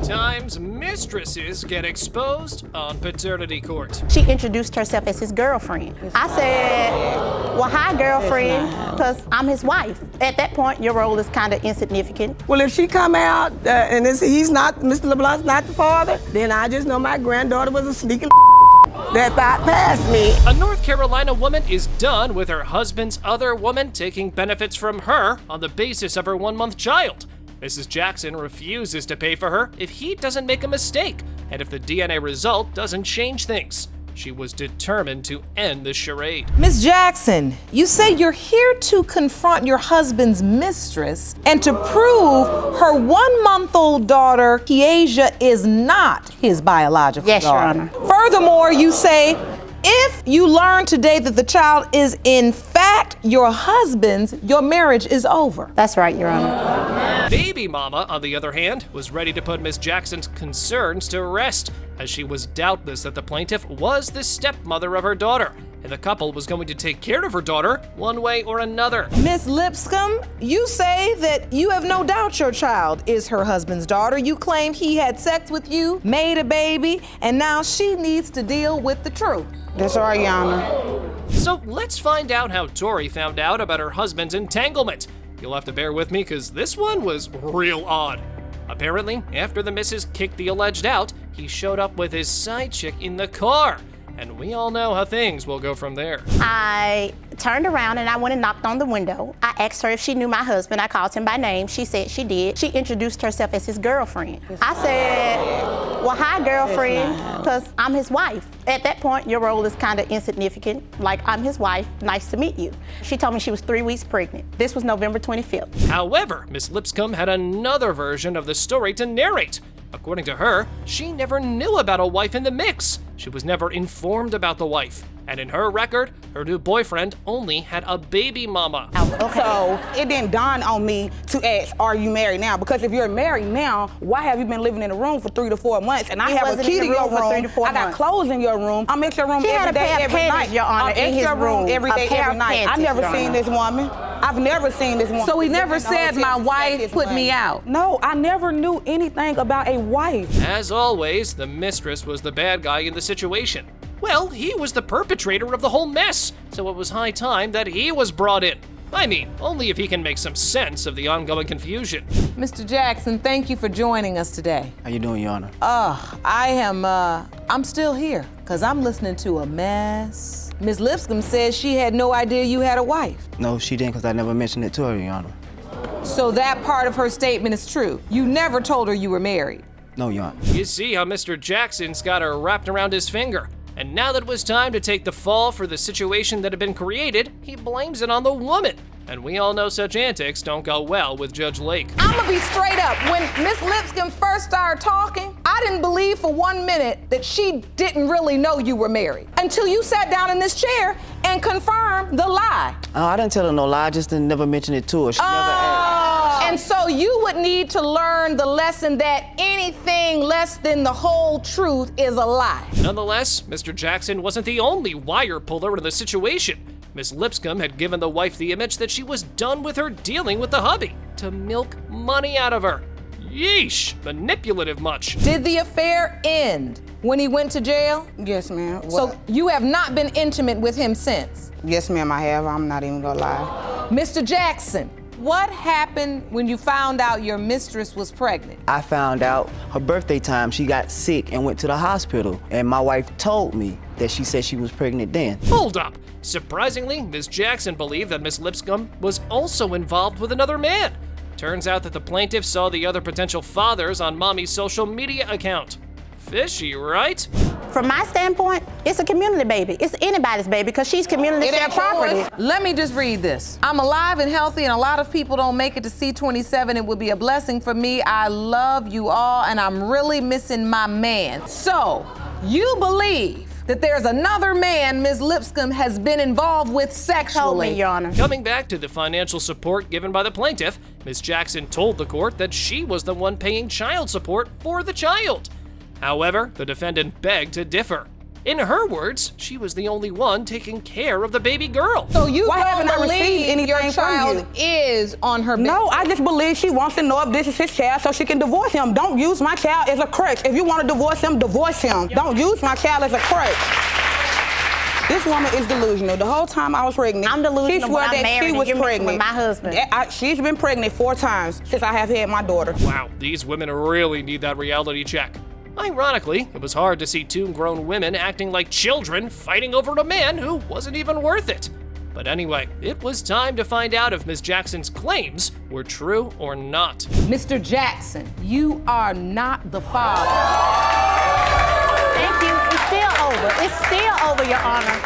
Times mistresses get exposed on paternity court. She introduced herself as his girlfriend. I said, well, hi, girlfriend, because I'm his wife. At that point, your role is kind of insignificant. Well, if she come out and he's not, Mr. LeBlanc's not the father, then I just know my granddaughter was a sneaking that bypassed me. A North Carolina woman is done with her husband's other woman taking benefits from her on the basis of her 1-month child. Mrs. Jackson refuses to pay for her if he doesn't make a mistake and if the DNA result doesn't change things. She was determined to end the charade. Miss Jackson, you say you're here to confront your husband's mistress and to prove her 1-month-old daughter, Kiesha, is not his biological Yes, Your daughter. Honor. Furthermore, you say if you learn today that the child is in fact your husband's, your marriage is over. That's right, Your Honor. Baby mama, on the other hand, was ready to put Miss Jackson's concerns to rest, as she was doubtless that the plaintiff was the stepmother of her daughter, and the couple was going to take care of her daughter one way or another. Miss Lipscomb, you say that you have no doubt your child is her husband's daughter. You claim he had sex with you, made a baby, and now she needs to deal with the truth. That's right, Your Honor. So let's find out how Tori found out about her husband's entanglement. You'll have to bear with me because this one was real odd. Apparently, after the missus kicked the alleged out, he showed up with his side chick in the car. And we all know how things will go from there. I turned around and I went and knocked on the window. I asked her if she knew my husband. I called him by name. She said she did. She introduced herself as his girlfriend. I said, well, hi, girlfriend, because I'm his wife. At that point, your role is kind of insignificant. Like, I'm his wife. Nice to meet you. She told me she was 3 weeks pregnant. This was November 25th. However, Miss Lipscomb had another version of the story to narrate. According to her, she never knew about a wife in the mix. She was never informed about the wife. And in her record, her new boyfriend only had a baby mama. So it didn't dawn on me to ask, are you married now? Because if you're married now, why have you been living in a room for 3 to 4 months? And I have a wasn't key in to the your room for 3 room. to 4 I got months. clothes in your room. I'm in your room She had every a day, pair of every panties, night. Your Honor, I'm in his your room room. every A day, pair every of night. I've panties, never Your seen Honor. this woman. I've never seen this woman. So he never No said, my attempt to wife take this put me money. out. No, I never knew anything about a wife. As always, the mistress was the bad guy in the situation. Well, he was the perpetrator of the whole mess, so it was high time that he was brought in. I mean, only if he can make some sense of the ongoing confusion. Mr. Jackson, thank you for joining us today. How you doing, Your Honor? I'm still here, because I'm listening to a mess. Ms. Lipscomb says she had no idea you had a wife. No, she didn't, because I never mentioned it to her, Your Honor. So that part of her statement is true. You never told her you were married. No, Your Honor. You see how Mr. Jackson's got her wrapped around his finger. And now that it was time to take the fall for the situation that had been created, he blames it on the woman. And we all know such antics don't go well with Judge Lake. I'm gonna be straight up. When Miss Lipscomb first started talking, I didn't believe for 1 minute that she didn't really know you were married until you sat down in this chair and confirmed the lie. Oh, I didn't tell her no lie. I just didn't never mention it to her. She never asked. And so you would need to learn the lesson that anything less than the whole truth is a lie. Nonetheless, Mr. Jackson wasn't the only wire puller in the situation. Miss Lipscomb had given the wife the image that she was done with her dealing with the hubby to milk money out of her. Yeesh, manipulative much. Did the affair end when he went to jail? Yes, ma'am. So you have not been intimate with him since? Yes, ma'am, I have. I'm not even gonna lie. Mr. Jackson, what happened when you found out your mistress was pregnant? I found out her birthday time, she got sick and went to the hospital. And my wife told me that she said she was pregnant then. Hold up. Surprisingly, Miss Jackson believed that Miss Lipscomb was also involved with another man. Turns out that the plaintiff saw the other potential fathers on Mommy's social media account. Fishy, right? From my standpoint, it's a community baby. It's anybody's baby because she's community shared property. Let me just read this. I'm alive and healthy, and a lot of people don't make it to C27. It would be a blessing for me. I love you all, and I'm really missing my man. So, you believe that there's another man Ms. Lipscomb has been involved with sexually? Told me, Your Honor. Coming back to the financial support given by the plaintiff, Miss Jackson told the court that she was the one paying child support for the child. However, the defendant begged to differ. In her words, she was the only one taking care of the baby girl. So you Why haven't I don't received believe anything your from child you? is on her No, I just believe she wants to know if this is his child so she can divorce him. Don't use my child as a crutch. If you want to divorce him, divorce him. Don't use my child as a crutch. This woman is delusional. The whole time I was pregnant, I'm delusional, she but swore I'm that married she and was you're mixing pregnant. with my husband. She's been pregnant 4 times since I have had my daughter. Wow, these women really need that reality check. Ironically, it was hard to see 2 grown women acting like children fighting over a man who wasn't even worth it. But anyway, it was time to find out if Ms. Jackson's claims were true or not. Mr. Jackson, you are not the father. Thank you. It's still over. It's still over, Your Honor.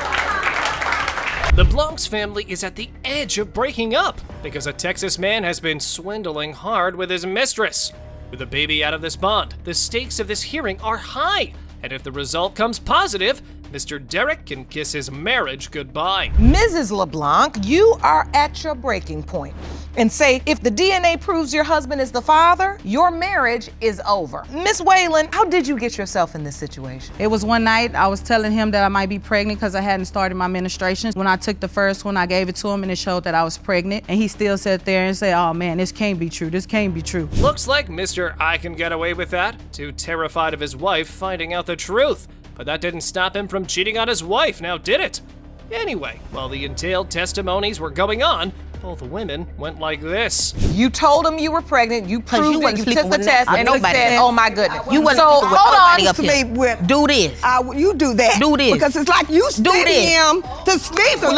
The Blancs family is at the edge of breaking up because a Texas man has been swindling hard with his mistress. With a baby out of this bond, the stakes of this hearing are high, and if the result comes positive, Mr. Derek can kiss his marriage goodbye. Mrs. LeBlanc, you are at your breaking point. And say, if the DNA proves your husband is the father, your marriage is over. Miss Whalen, how did you get yourself in this situation? It was one night I was telling him that I might be pregnant because I hadn't started my menstruation. When I took the first one, I gave it to him and it showed that I was pregnant. And he still sat there and said, oh man, this can't be true. This can't be true. Looks like Mr. I can get away with that, too terrified of his wife finding out the truth. But that didn't stop him from cheating on his wife, now did it? Anyway, while the entailed testimonies were going on, both women went like this. You told him you were pregnant, you proved it, you took the test, and they nobody. said, oh my goodness. You wasn't so, sleeping with hold nobody on. up here. Sleep with. Do this. You do that. Do this. Because it's like you sending this. him to sleep. So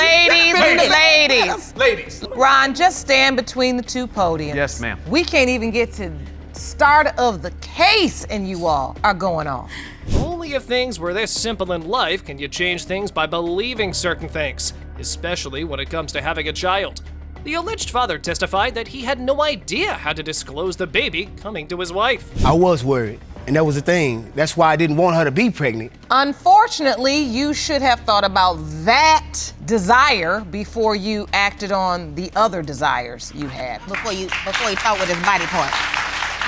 Ladies. Ron, just stand between the 2 podiums. Yes, ma'am. We can't even get to start of the case and you all are going on. Only if things were this simple in life can you change things by believing certain things, especially when it comes to having a child. The alleged father testified that he had no idea how to disclose the baby coming to his wife. I was worried, and that was the thing. That's why I didn't want her to be pregnant. Unfortunately, you should have thought about that desire before you acted on the other desires you had. Before you talk with his body part.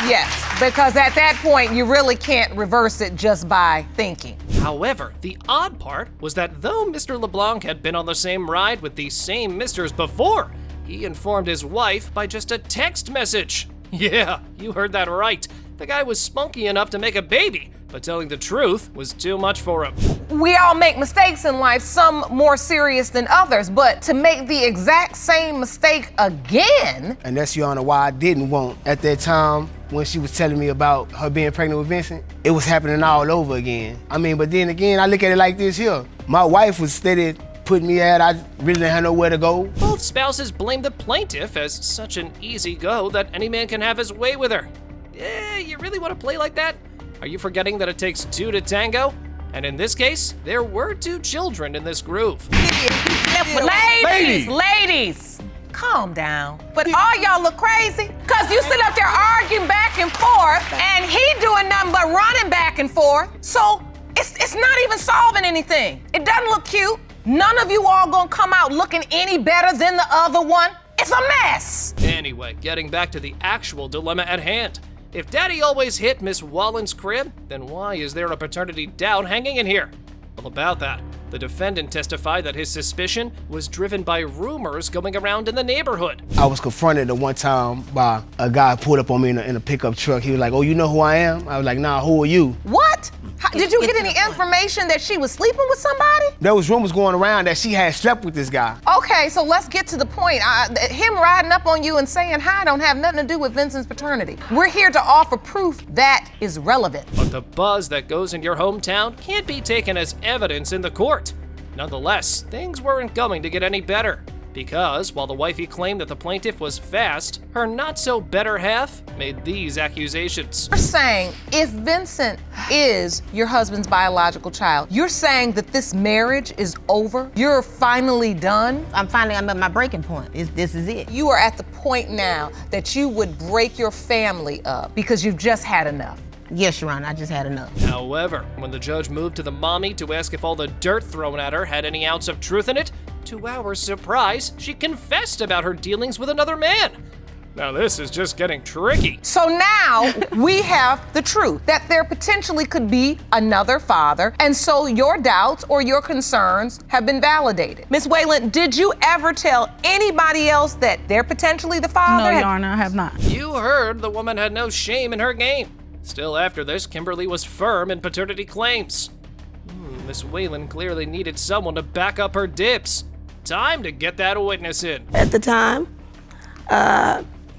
Yes, because at that point, you really can't reverse it just by thinking. However, the odd part was that though Mr. LeBlanc had been on the same ride with these same misters before, he informed his wife by just a text message. Yeah, you heard that right. The guy was spunky enough to make a baby, but telling the truth was too much for him. We all make mistakes in life, some more serious than others, but to make the exact same mistake again. And that's, Your Honor, why I didn't want, at that time, when she was telling me about her being pregnant with Vincent, it was happening all over again. I mean, but then again, I look at it like this here. My wife was steady putting me out, I really didn't have nowhere to go. Both spouses blame the plaintiff as such an easy go that any man can have his way with her. You really want to play like that? Are you forgetting that it takes 2 to tango? And in this case, there were 2 children in this groove. Ladies, calm down. But all y'all look crazy, cause you sit up there arguing back and forth, and he doing nothing but running back and forth. So it's not even solving anything. It doesn't look cute. None of you all gonna come out looking any better than the other one. It's a mess. Anyway, getting back to the actual dilemma at hand. If Daddy always hit Miss Wallen's crib, then why is there a paternity doubt hanging in here? Well, about that, the defendant testified that his suspicion was driven by rumors going around in the neighborhood. I was confronted at one time by a guy pulled up on me in a pickup truck. He was like, oh, you know who I am? I was like, nah, who are you? What? Did you get any information that she was sleeping with somebody? There was rumors going around that she had slept with this guy. Okay, so let's get to the point. Him riding up on you and saying hi don't have nothing to do with Vincent's paternity. We're here to offer proof that is relevant. But the buzz that goes in your hometown can't be taken as evidence in the court. Nonetheless, things weren't going to get any better. Because while the wifey claimed that the plaintiff was fast, her not-so-better half made these accusations. You're saying if Vincent is your husband's biological child, you're saying that this marriage is over? You're finally done? I'm at my breaking point. This is it. You are at the point now that you would break your family up because you've just had enough. Yes, Your Honor, I just had enough. However, when the judge moved to the mommy to ask if all the dirt thrown at her had any ounce of truth in it, to our surprise, she confessed about her dealings with another man. Now this is just getting tricky. So now we have the truth that there potentially could be another father, and so your doubts or your concerns have been validated. Ms. Wayland, did you ever tell anybody else that they're potentially the father? No, Your Honor, I have not. You heard the woman had no shame in her game. Still, after this, Kimberly was firm in paternity claims. Miss Wayland clearly needed someone to back up her dibs. Time to get that witness in. At the time,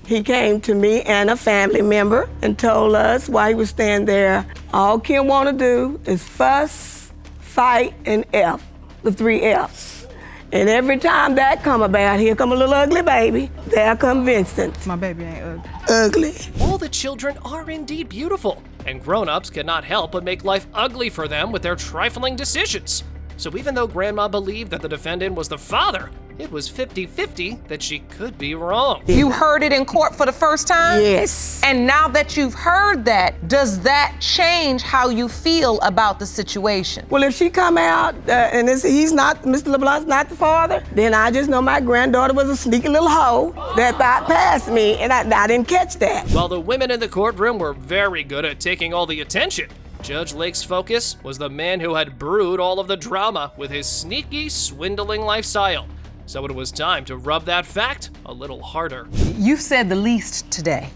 he came to me and a family member and told us while he was standing there, all Kim want to do is fuss, fight, and F, the 3 Fs. And every time that come about, here come a little ugly baby, there come Vincent. My baby ain't ugly. Ugly. All the children are indeed beautiful, and grown-ups cannot help but make life ugly for them with their trifling decisions. So even though Grandma believed that the defendant was the father, it was 50-50 that she could be wrong. You heard it in court for the first time? Yes. And now that you've heard that, does that change how you feel about the situation? Well, if she come out and he's not, Mr. LeBlanc's not the father, then I just know my granddaughter was a sneaky little hoe that bypassed me, and I didn't catch that. While the women in the courtroom were very good at taking all the attention, Judge Lake's focus was the man who had brewed all of the drama with his sneaky, swindling lifestyle. So it was time to rub that fact a little harder. You've said the least today,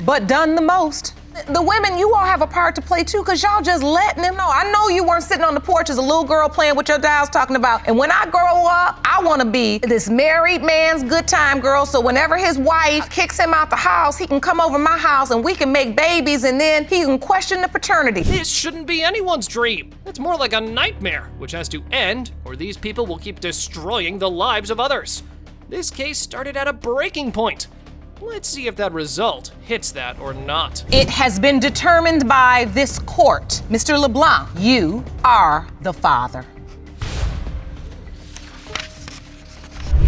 but done the most. The women, you all have a part to play too, because y'all just letting them know. I know you weren't sitting on the porch as a little girl playing with your dolls talking about, and when I grow up, I want to be this married man's good time girl, so whenever his wife kicks him out the house, he can come over my house and we can make babies, and then he can question the paternity. This shouldn't be anyone's dream. It's more like a nightmare, which has to end, or these people will keep destroying the lives of others. This case started at a breaking point. Let's see if that result hits that or not. It has been determined by this court. Mr. LeBlanc, you are the father.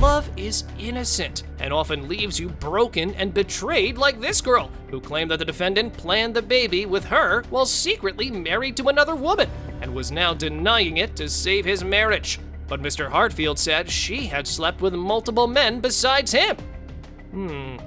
Love is innocent and often leaves you broken and betrayed, like this girl, who claimed that the defendant planned the baby with her while secretly married to another woman and was now denying it to save his marriage. But Mr. Hartfield said she had slept with multiple men besides him.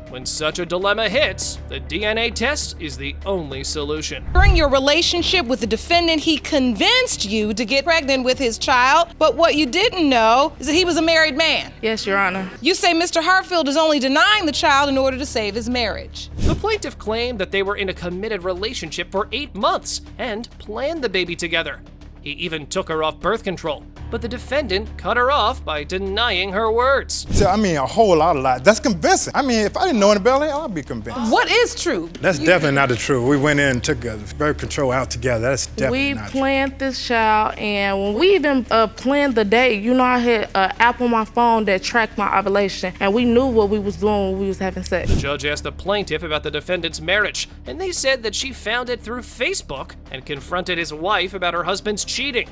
When such a dilemma hits, the DNA test is the only solution. During your relationship with the defendant, he convinced you to get pregnant with his child, but what you didn't know is that he was a married man. Yes, Your Honor. You say Mr. Hartfield is only denying the child in order to save his marriage. The plaintiff claimed that they were in a committed relationship for 8 months and planned the baby together. He even took her off birth control, but the defendant cut her off by denying her words. So, I mean, a whole lot of lies. That's convincing. I mean, if I didn't know any better, I'd be convinced. What is true? That's definitely not the truth. We went in and took a birth control out together. That's definitely not true. We planned this child, and when we even planned the date, you know, I had an app on my phone that tracked my ovulation, and we knew what we was doing when we was having sex. The judge asked the plaintiff about the defendant's marriage, and they said that she found it through Facebook and confronted his wife about her husband's cheating.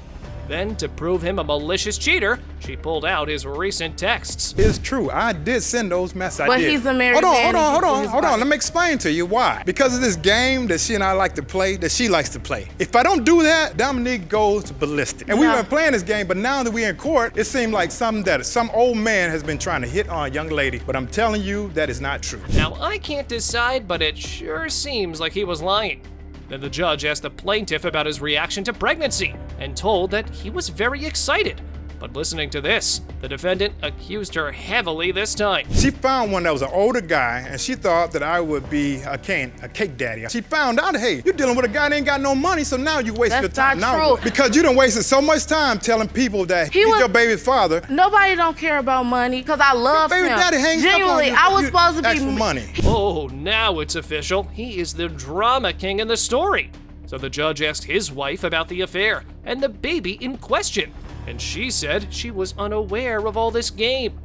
Then, to prove him a malicious cheater, she pulled out his recent texts. It's true. I did send those messages. But he's a married man. Hold on. Let me explain to you why. Because of this game that she and I like to play, that she likes to play. If I don't do that, Dominique goes ballistic. And we weren't playing this game, but now that we're in court, it seemed like some old man has been trying to hit on a young lady. But I'm telling you, that is not true. Now, I can't decide, but it sure seems like he was lying. Then the judge asked the plaintiff about his reaction to pregnancy and told that he was very excited. But listening to this, the defendant accused her heavily this time. She found one that was an older guy, and she thought that I would be a cake daddy. She found out, hey, you're dealing with a guy that ain't got no money, so now you wasted your time. That's not true. Because you done wasted so much time telling people that he's your baby's father. Nobody don't care about money, because I love him. Baby daddy hangs Genuinely, up on you. I was supposed to be for money. Oh, now it's official. He is the drama king in the story. So the judge asked his wife about the affair and the baby in question, and she said she was unaware of all this game.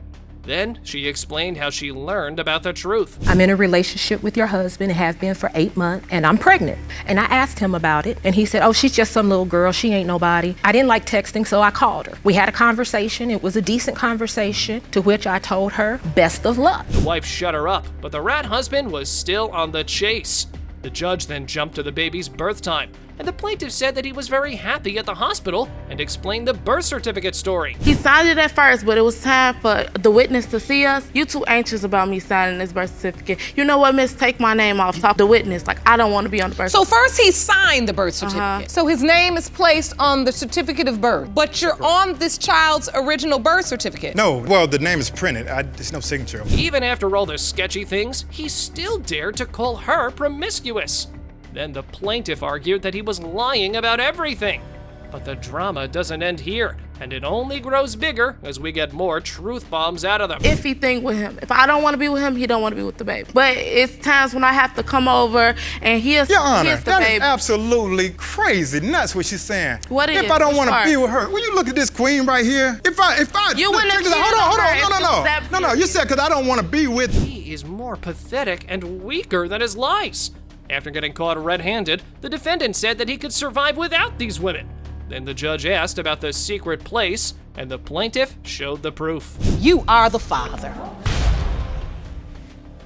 Then she explained how she learned about the truth. I'm in a relationship with your husband and have been for 8 months, and I'm pregnant. And I asked him about it, and he said, oh, she's just some little girl, she ain't nobody. I didn't like texting, so I called her. We had a conversation, it was a decent conversation, to which I told her, best of luck. The wife shut her up, but the rat husband was still on the chase. The judge then jumped to the baby's birth time, and the plaintiff said that he was very happy at the hospital and explained the birth certificate story. He signed it at first, but it was time for the witness to see us. You too anxious about me signing this birth certificate. You know what, miss? Take my name off. Talk to the witness. Like, I don't want to be on the birth certificate. So first he signed the birth certificate. So his name is placed on the certificate of birth. But you're on this child's original birth certificate. No, well, the name is printed. There's no signature. Even after all the sketchy things, he still dared to call her promiscuous. Then the plaintiff argued that he was lying about everything. But the drama doesn't end here, and it only grows bigger as we get more truth bombs out of them. Iffy thing with him. If I don't want to be with him, he don't want to be with the baby. But it's times when I have to come over and here's Your Honor, the that baby. is absolutely crazy nuts what she's saying. What is? If I don't want to Which be with her, will you look at this queen right here? If I, You wouldn't have check this out. Hold on, cheated on her no. You said because I don't want to be with. He is more pathetic and weaker than his lies. After getting caught red-handed, the defendant said that he could survive without these women. Then the judge asked about the secret place, and the plaintiff showed the proof. You are the father.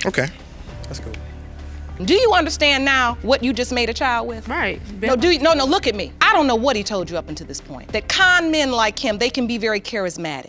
Okay, that's cool. Do you understand now what you just made a child with? Right. No, no, look at me. I don't know what he told you up until this point. That con men like him, they can be very charismatic.